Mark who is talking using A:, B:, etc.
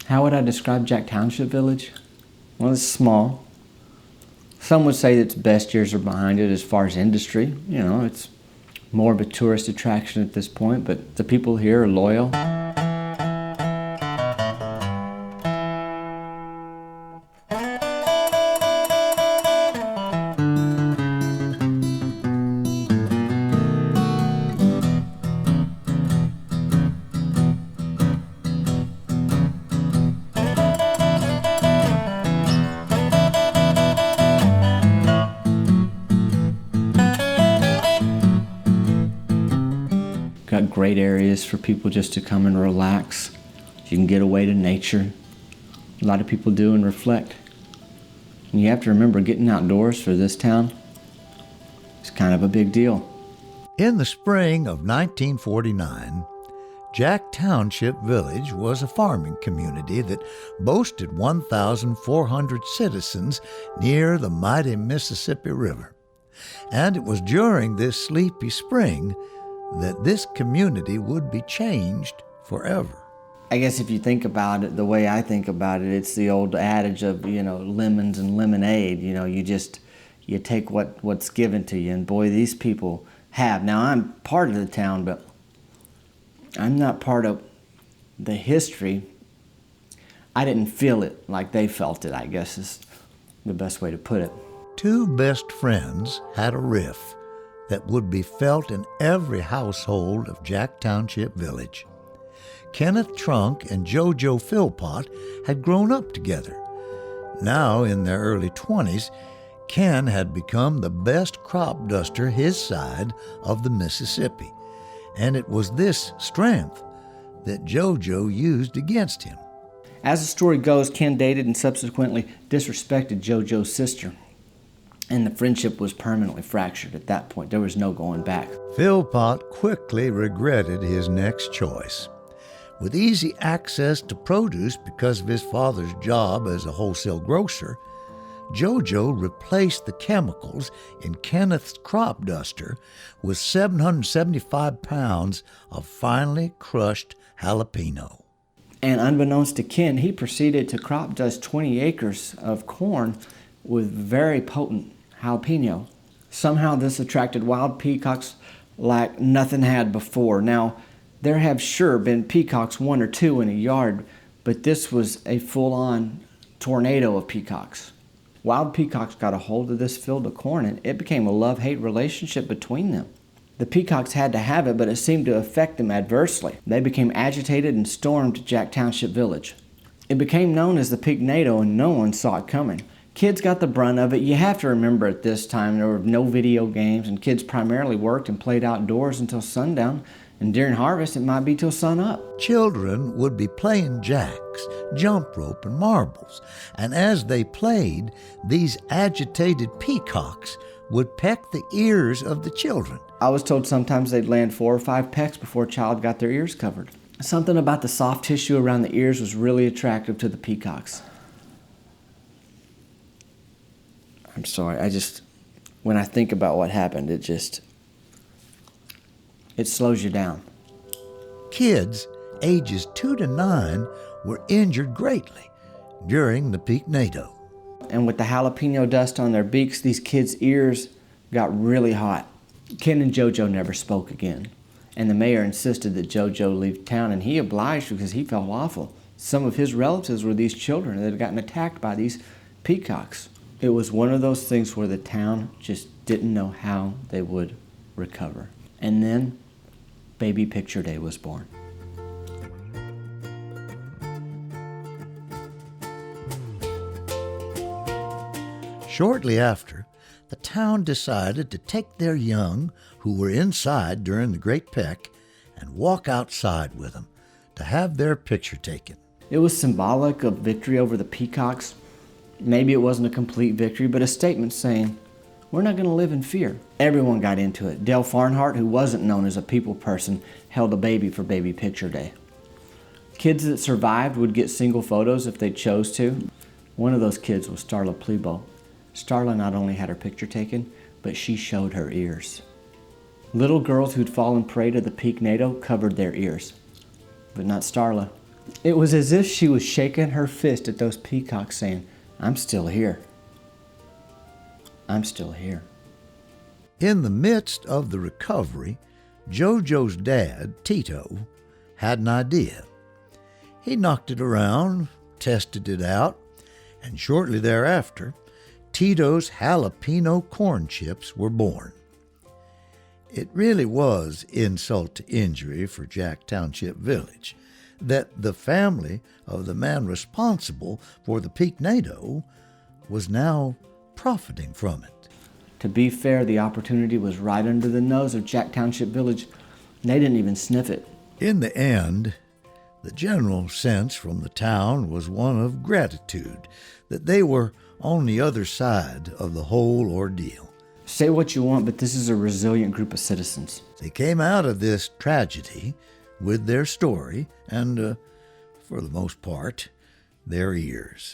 A: How would I describe Jack Township Village? Well, it's small. Some would say its best years are behind it as far as industry. It's more of a tourist attraction at this point, but the people here are loyal. Got great areas for people just to come and relax. You can get away to nature. A lot of people do and reflect. And you have to remember, getting outdoors for this town is kind of a big deal.
B: In the spring of 1949, Jack Township Village was a farming community that boasted 1,400 citizens near the mighty Mississippi River. And it was during this sleepy spring that this community would be changed forever.
A: I guess if you think about it the way I think about it, it's the old adage of, lemons and lemonade. You take what's given to you, and boy, these people have. Now, I'm part of the town, but I'm not part of the history. I didn't feel it like they felt it, I guess is the best way to put it.
B: Two best friends had a riff that would be felt in every household of Jack Township Village. Kenneth Trunk and JoJo Philpott had grown up together. Now, in their early 20s, Ken had become the best crop duster his side of the Mississippi, and it was this strength that JoJo used against him.
A: As the story goes, Ken dated and subsequently disrespected JoJo's sister, and the friendship was permanently fractured at that point. There was no going back.
B: Philpott quickly regretted his next choice. With easy access to produce because of his father's job as a wholesale grocer, JoJo replaced the chemicals in Kenneth's crop duster with 775 pounds of finely crushed jalapeno.
A: And unbeknownst to Ken, he proceeded to crop dust 20 acres of corn with very potent jalapeno. Somehow this attracted wild peacocks like nothing had before. Now, there have sure been peacocks, one or two in a yard, but this was a full-on tornado of peacocks. Wild peacocks got a hold of this field of corn, and it became a love-hate relationship between them. The peacocks had to have it, but it seemed to affect them adversely. They became agitated and stormed Jack Township Village. It became known as the Peaknado, and no one saw it coming. Kids got the brunt of it. You have to remember at this time there were no video games, and kids primarily worked and played outdoors until sundown, and during harvest it might be till sun up.
B: Children would be playing jacks, jump rope, and marbles, and as they played, these agitated peacocks would peck the ears of the children.
A: I was told sometimes they'd land 4 or 5 pecks before a child got their ears covered. Something about the soft tissue around the ears was really attractive to the peacocks. I'm sorry, when I think about what happened, it slows you down.
B: Kids ages 2 to 9 were injured greatly during the Peaknado.
A: And with the jalapeno dust on their beaks, these kids' ears got really hot. Ken and JoJo never spoke again, and the mayor insisted that JoJo leave town, and he obliged because he felt awful. Some of his relatives were these children that had gotten attacked by these peacocks. It was one of those things where the town just didn't know how they would recover. And then, Baby Picture Day was born.
B: Shortly after, the town decided to take their young, who were inside during the Great Peck, and walk outside with them to have their picture taken.
A: It was symbolic of victory over the peacocks. Maybe it wasn't a complete victory, but a statement saying, we're not going to live in fear. Everyone got into it. Dale Farnhart, who wasn't known as a people person, held a baby for Baby Picture Day. Kids that survived would get single photos if they chose to. One of those kids was Starla Plebo. Starla not only had her picture taken, but she showed her ears. Little girls who'd fallen prey to the Peaknado covered their ears, but not Starla. It was as if she was shaking her fist at those peacocks saying, "I'm still here. I'm still here."
B: In the midst of the recovery, JoJo's dad, Tito, had an idea. He knocked it around, tested it out, and shortly thereafter, Tito's jalapeno corn chips were born. It really was insult to injury for Jack Township Village that the family of the man responsible for the Peacocks was now profiting from it.
A: To be fair, the opportunity was right under the nose of Jack Township Village. They didn't even sniff it.
B: In the end, the general sense from the town was one of gratitude that they were on the other side of the whole ordeal.
A: Say what you want, but this is a resilient group of citizens.
B: They came out of this tragedy with their story and, for the most part, their ears.